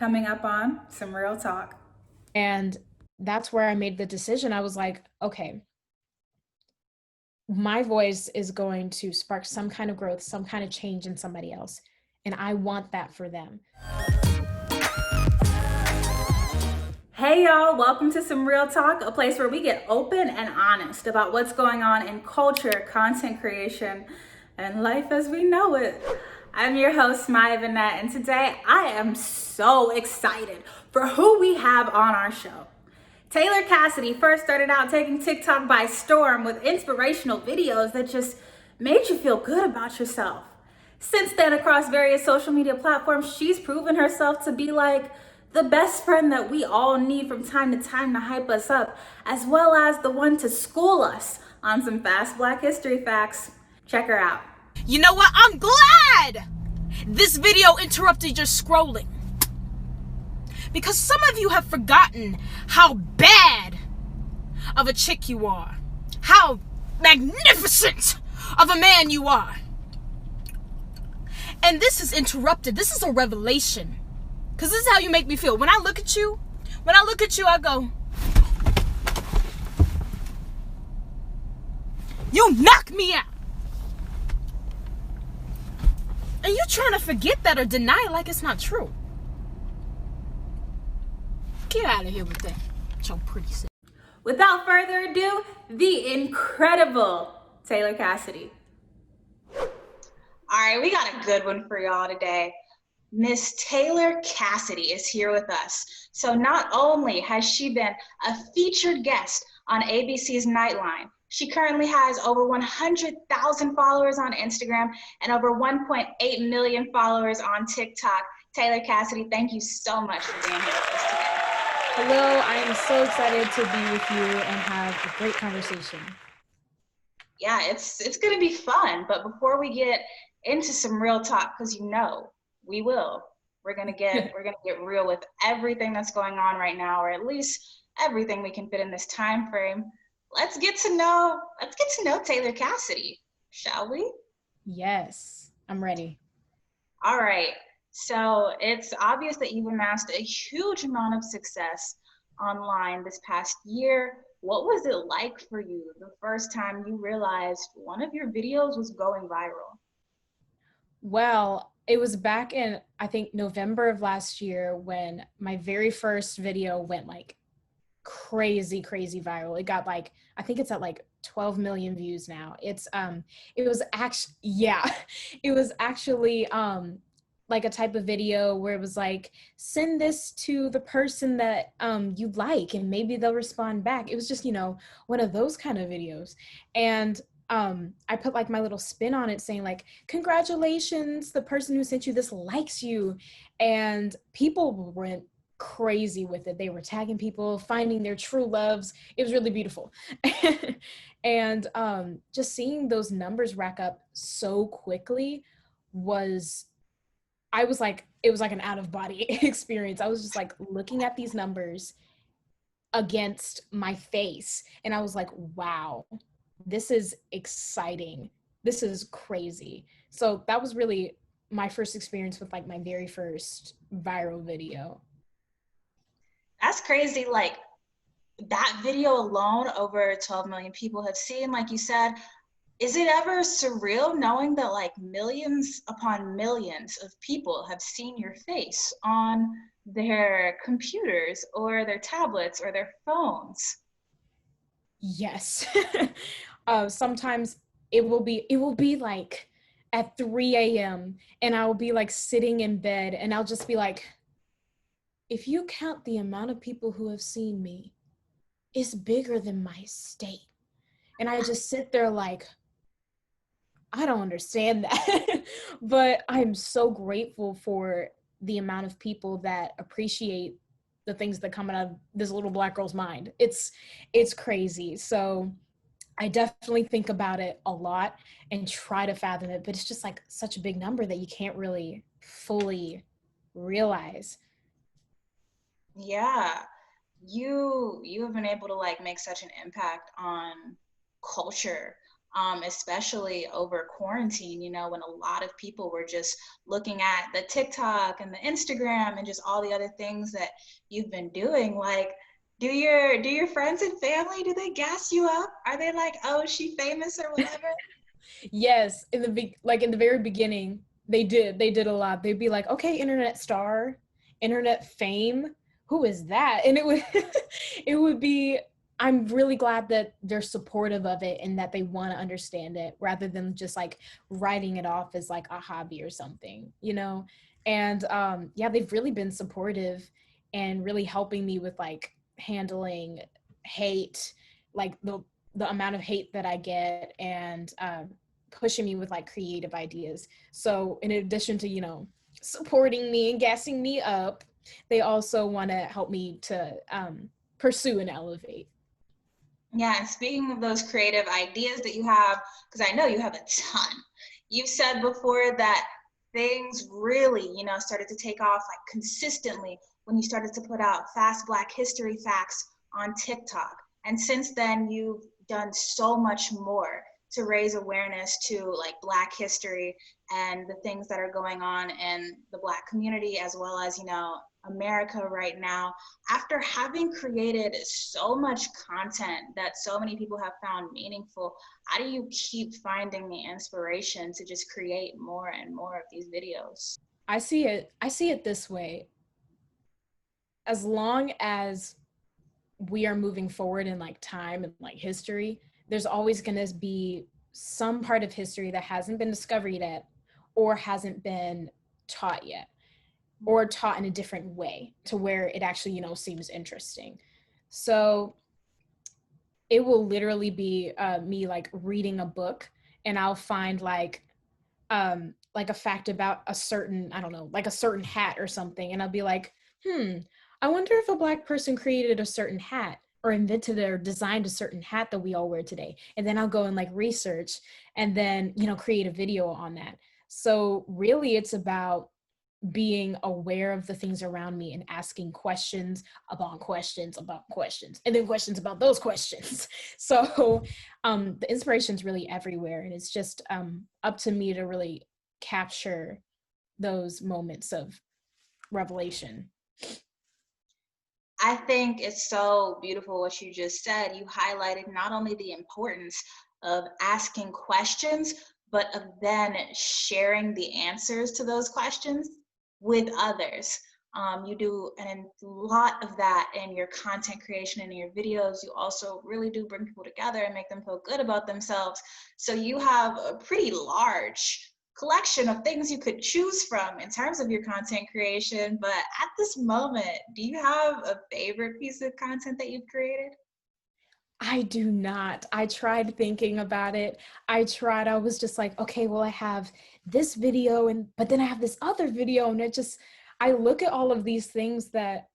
Coming up on some real talk. And that's where I made the decision. I was like, okay, my voice is going to spark some kind of growth, some kind of change in somebody else. And I want that for them. Hey y'all, welcome to Some Real Talk, a place where we get open and honest about what's going on in culture, content creation, and life as we know it. I'm your host, Maya Vanette, and today I am so excited for who we have on our show. Taylor Cassidy first started out taking TikTok by storm with inspirational videos that just made you feel good about yourself. Since then, across various social media platforms, she's proven herself to be like the best friend that we all need from time to time to hype us up, as well as the one to school us on some fast Black history facts. Check her out. You know what? I'm glad this video interrupted your scrolling. Because some of you have forgotten how bad of a chick you are. How magnificent of a man you are. And this is interrupted. This is a revelation. Because this is how you make me feel. When I look at you, I go, you knock me out. And you're trying to forget that or deny it like it's not true. Get out of here with that. Your pretty self. Without further ado, the incredible Taylor Cassidy. All right, we got a good one for y'all today. Miss Taylor Cassidy is here with us. So not only has she been a featured guest on ABC's Nightline, she currently has over 100,000 followers on Instagram and over 1.8 million followers on TikTok. Taylor Cassidy, thank you so much for being here with us today. Hello, I am so excited to be with you and have a great conversation. Yeah, it's gonna be fun. But before we get into some real talk, because you know we will, we're gonna get real with everything that's going on right now, or at least everything we can fit in this time frame. Let's get to know Taylor Cassidy, shall we? Yes, I'm ready. All right. So it's obvious that you've amassed a huge amount of success online this past year. What was it like for you the first time you realized one of your videos was going viral? Well, it was back in, I think, November of last year when my very first video went like crazy viral. It got like, I think it's at like 12 million views now. It was actually, yeah, it was actually like a type of video where it was like, send this to the person that you like and maybe they'll respond back. It was just, one of those kind of videos. And I put like my little spin on it saying like, congratulations, the person who sent you this likes you. And people went crazy with it. They were tagging people, finding their true loves. It was really beautiful. And just seeing those numbers rack up so quickly was, I was like, it was like an out of body experience. I was just like looking at these numbers against my face and I was like, wow, this is exciting. This is crazy. So that was really my first experience with like my very first viral video. That's crazy. Like that video alone, over 12 million people have seen, like you said. Is it ever surreal knowing that like millions upon millions of people have seen your face on their computers or their tablets or their phones? Yes. Sometimes it will be like at 3 a.m. and I'll be like sitting in bed and I'll just be like, if you count the amount of people who have seen me, it's bigger than my state. And I just sit there like, I don't understand that. But I'm so grateful for the amount of people that appreciate the things that come out of this little black girl's mind. It's crazy. So I definitely think about it a lot and try to fathom it, but it's just like such a big number that you can't really fully realize. Yeah, you have been able to like make such an impact on culture especially over quarantine, you know, when a lot of people were just looking at the TikTok and the Instagram and just all the other things that you've been doing. Like, do your friends and family, do they gas you up? Are they like, oh, is she famous or whatever? Yes, in the very beginning, they did a lot. They'd be like, okay, internet star, internet fame, who is that? And it would it would be, I'm really glad that they're supportive of it and that they want to understand it rather than just like writing it off as like a hobby or something, you know. And yeah, they've really been supportive and really helping me with like handling hate, like the amount of hate that I get, and pushing me with like creative ideas. So in addition to, you know, supporting me and gassing me up, they also want to help me to pursue and elevate. Yeah, and speaking of those creative ideas that you have, because I know you have a ton, you've said before that things really, you know, started to take off like consistently when you started to put out fast Black history facts on TikTok. And since then, you've done so much more to raise awareness to like Black history and the things that are going on in the Black community, as well as, you know, America right now. After having created so much content that so many people have found meaningful, how do you keep finding the inspiration to just create more and more of these videos? I see it this way. As long as we are moving forward in like time and like history, there's always going to be some part of history that hasn't been discovered yet or hasn't been taught yet, or taught in a different way to where it actually, you know, seems interesting. So it will literally be me like reading a book, and I'll find like a fact about a certain, I don't know, like a certain hat or something, and I'll be like, I wonder if a Black person created a certain hat or invented or designed a certain hat that we all wear today. And then I'll go and like research and then, you know, create a video on that. So really it's about being aware of the things around me and asking questions about questions about questions and then questions about those questions. So the inspiration is really everywhere, and it's just up to me to really capture those moments of revelation. I think it's so beautiful what you just said. You highlighted not only the importance of asking questions, but of then sharing the answers to those questions with others. You do a lot of that in your content creation and in your videos. You also really do bring people together and make them feel good about themselves. So you have a pretty large collection of things you could choose from in terms of your content creation. But at this moment, do you have a favorite piece of content that you've created? I do not. I tried thinking about it. I was just like, okay, well, I have this video, and but then I have this other video, and it just, I look at all of these things that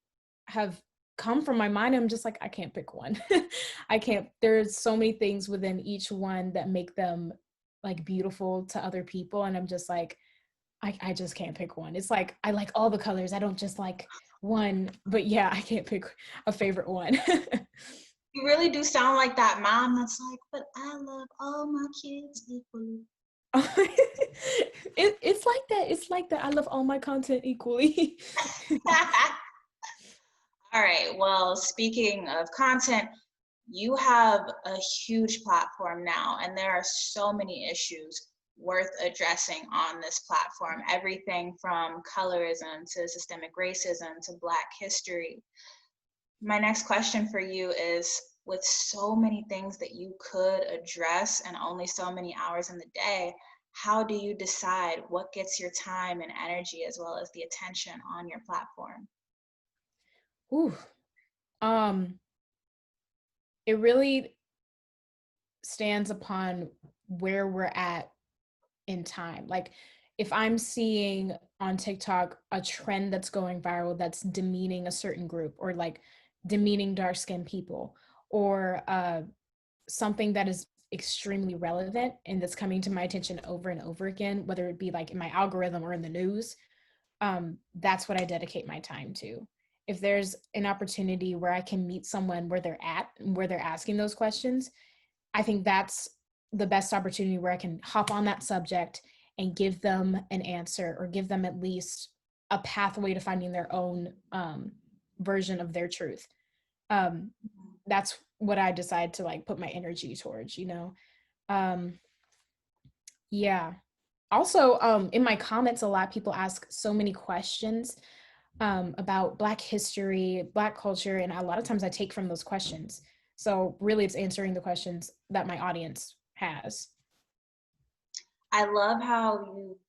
have come from my mind. I'm just like, I can't pick one. I can't, there's so many things within each one that make them like beautiful to other people. And I'm just like, I just can't pick one. It's like, I like all the colors. I don't just like one, but yeah, I can't pick a favorite one. You really do sound like that mom that's like, but I love all my kids equally. It's like that. It's like that. I love all my content equally. All right. Well, speaking of content, you have a huge platform now, and there are so many issues worth addressing on this platform. Everything from colorism to systemic racism to Black history. My next question for you is, with so many things that you could address and only so many hours in the day, how do you decide what gets your time and energy as well as the attention on your platform? Ooh. Um, it really stands upon where we're at in time. Like if I'm seeing on TikTok a trend that's going viral that's demeaning a certain group, or like demeaning dark skinned people, or something that is extremely relevant and that's coming to my attention over and over again, whether it be like in my algorithm or in the news, that's what I dedicate my time to. If there's an opportunity where I can meet someone where they're at, where they're asking those questions, I think that's the best opportunity where I can hop on that subject and give them an answer, or give them at least a pathway to finding their own version of their truth. That's what I decide to like put my energy towards, you know. Yeah. Also, in my comments, a lot of people ask so many questions about Black history, Black culture, and a lot of times I take from those questions. So really, it's answering the questions that my audience has. I love how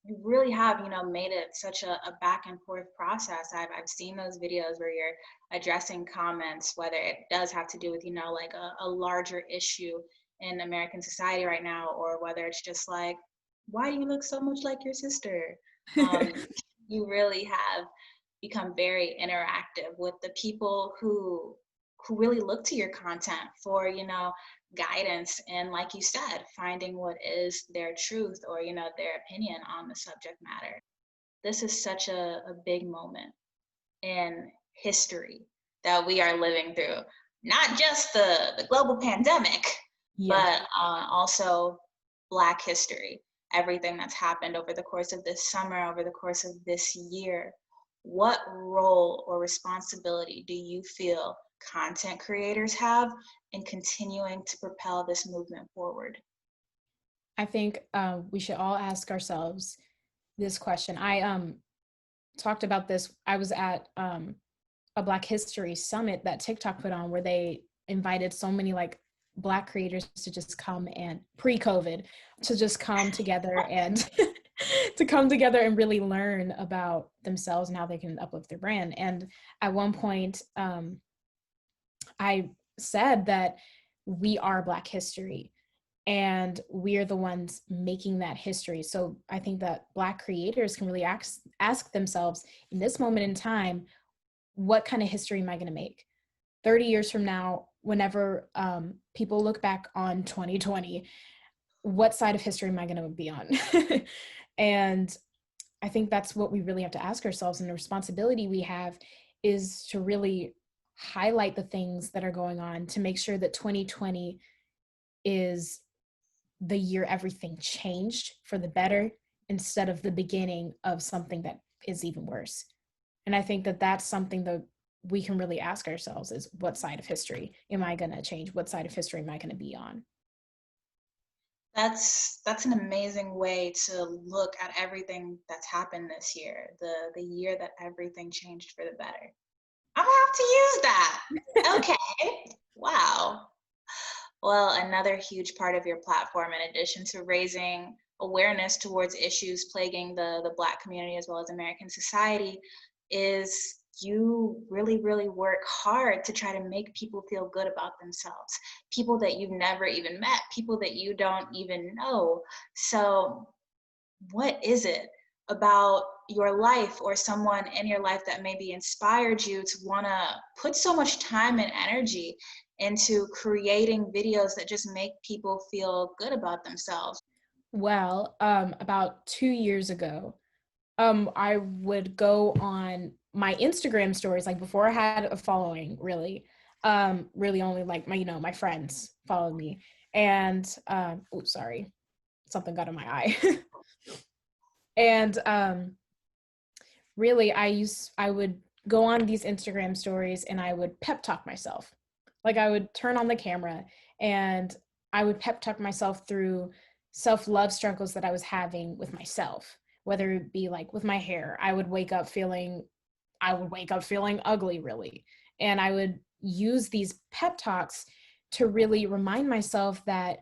you really have, made it such a back and forth process. I've seen those videos where you're addressing comments, whether it does have to do with, like a larger issue in American society right now, or whether it's just like, why do you look so much like your sister? Um, you really have become very interactive with the people who really look to your content for, guidance, and like you said, finding what is their truth, or their opinion on the subject matter. This is such a big moment in history that we are living through, not just the global pandemic, Yeah. but also Black history, everything that's happened over the course of this summer, over the course of this year. What role or responsibility do you feel content creators have in continuing to propel this movement forward? I think we should all ask ourselves this question. I talked about this. I was at a Black History Summit that TikTok put on, where they invited so many like Black creators to just come, and pre-COVID, to just come together and to come together and really learn about themselves and how they can uplift their brand. And at one point, I said that we are Black history, and we're the ones making that history. So I think that Black creators can really ask themselves in this moment in time, what kind of history am I going to make 30 years from now, whenever people look back on 2020, what side of history am I going to be on? And I think that's what we really have to ask ourselves, and the responsibility we have is to really highlight the things that are going on, to make sure that 2020 is the year everything changed for the better, instead of the beginning of something that is even worse. And I think that that's something that we can really ask ourselves, is what side of history am I going to change? What side of history am I going to be on? That's an amazing way to look at everything that's happened this year, the year that everything changed for the better. I'm gonna have to use that. Okay. Wow. Well, another huge part of your platform, in addition to raising awareness towards issues plaguing the Black community as well as American society, is you really, really work hard to try to make people feel good about themselves, people that you've never even met, people that you don't even know. So, what is it about your life or someone in your life that maybe inspired you to want to put so much time and energy into creating videos that just make people feel good about themselves? Well, about 2 years ago, I would go on my Instagram stories, like before I had a following, really only like my friends followed me. And oh, sorry, something got in my eye. And really, I would go on these Instagram stories and I would pep talk myself. Like, I would turn on the camera and I would pep talk myself through self-love struggles that I was having with myself, whether it be like with my hair. I would wake up feeling ugly, really. And I would use these pep talks to really remind myself that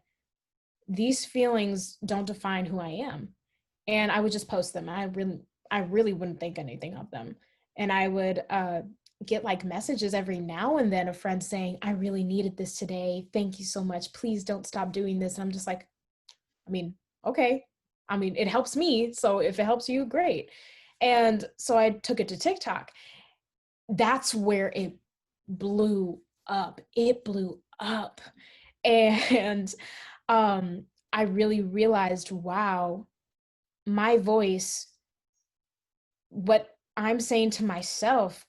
these feelings don't define who I am. And I would just post them. I really wouldn't think anything of them. And I would get like messages every now and then of friends saying, I really needed this today. Thank you so much. Please don't stop doing this. And I'm just like, I mean, okay. I mean, it helps me. So if it helps you, great. And so I took it to TikTok. That's where it blew up. It blew up. And I really realized, wow, my voice, what I'm saying to myself,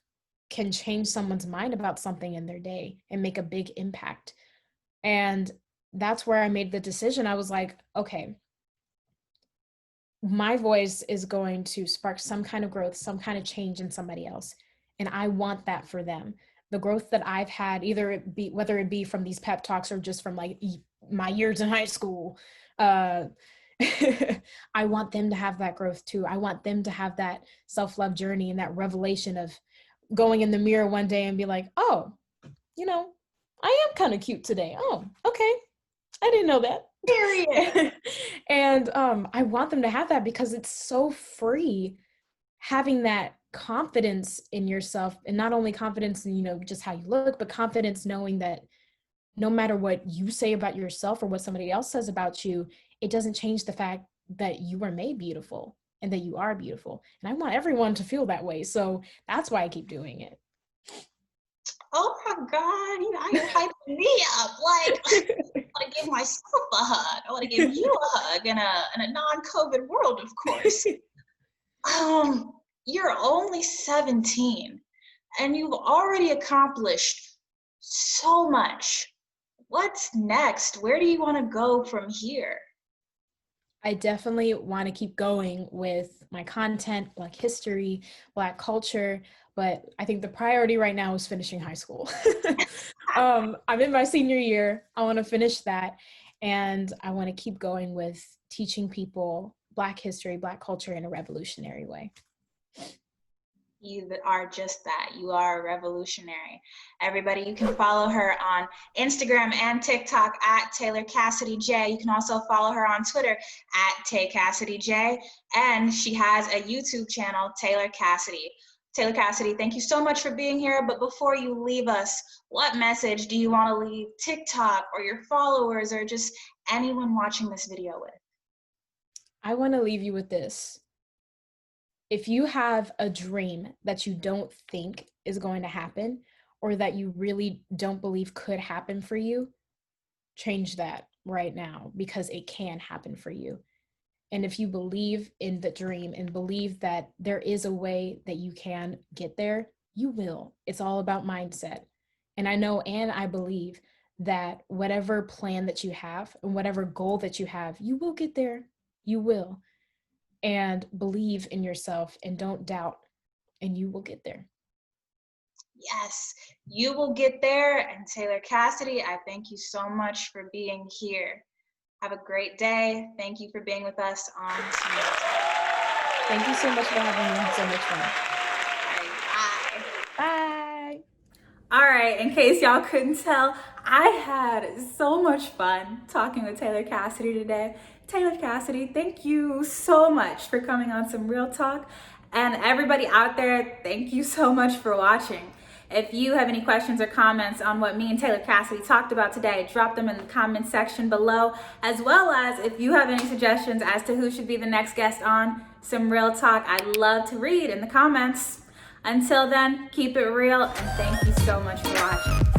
can change someone's mind about something in their day and make a big impact. And that's where I made the decision. I was like, okay, my voice is going to spark some kind of growth, some kind of change in somebody else. And I want that for them. The growth that I've had, whether it be from these pep talks or just from like my years in high school, uh, I want them to have that growth too. I want them to have that self-love journey and that revelation of going in the mirror one day and be like, oh, I am kind of cute today. Oh, okay. I didn't know that. Period. And I want them to have that because it's so free having that confidence in yourself, and not only confidence in, just how you look, but confidence knowing that no matter what you say about yourself or what somebody else says about you, it doesn't change the fact that you are made beautiful and that you are beautiful. And I want everyone to feel that way. So that's why I keep doing it. Oh my God, you're hyping me up. Like, I want to give myself a hug. I want to give you a hug in a non-COVID world, of course. You're only 17 and you've already accomplished so much. What's next? Where do you want to go from here? I definitely want to keep going with my content, Black history, Black culture, but I think the priority right now is finishing high school. I'm in my senior year. I want to finish that, and I want to keep going with teaching people Black history, Black culture in a revolutionary way. You are just that. You are a revolutionary. Everybody, you can follow her on Instagram and TikTok at Taylor Cassidy J. You can also follow her on Twitter at Tay Cassidy J. And she has a YouTube channel, Taylor Cassidy. Taylor Cassidy, thank you so much for being here. But before you leave us, what message do you want to leave TikTok or your followers or just anyone watching this video with? I want to leave you with this. If you have a dream that you don't think is going to happen or that you really don't believe could happen for you, change that right now because it can happen for you. And if you believe in the dream and believe that there is a way that you can get there, you will. It's all about mindset. And I know and I believe that whatever plan that you have and whatever goal that you have, you will get there. You will. And believe in yourself and don't doubt, and you will get there. Yes, you will get there. And Taylor Cassidy, I thank you so much for being here. Have a great day. Thank you for being with us on Small Talk. Thank you so much for having me. So much fun. All right, bye. Bye. All right, in case y'all couldn't tell, I had so much fun talking with Taylor Cassidy today. Taylor Cassidy, thank you so much for coming on Some Real Talk. And everybody out there, thank you so much for watching. If you have any questions or comments on what me and Taylor Cassidy talked about today, drop them in the comment section below, as well as if you have any suggestions as to who should be the next guest on Some Real Talk, I'd love to read in the comments. Until then, keep it real, and thank you so much for watching.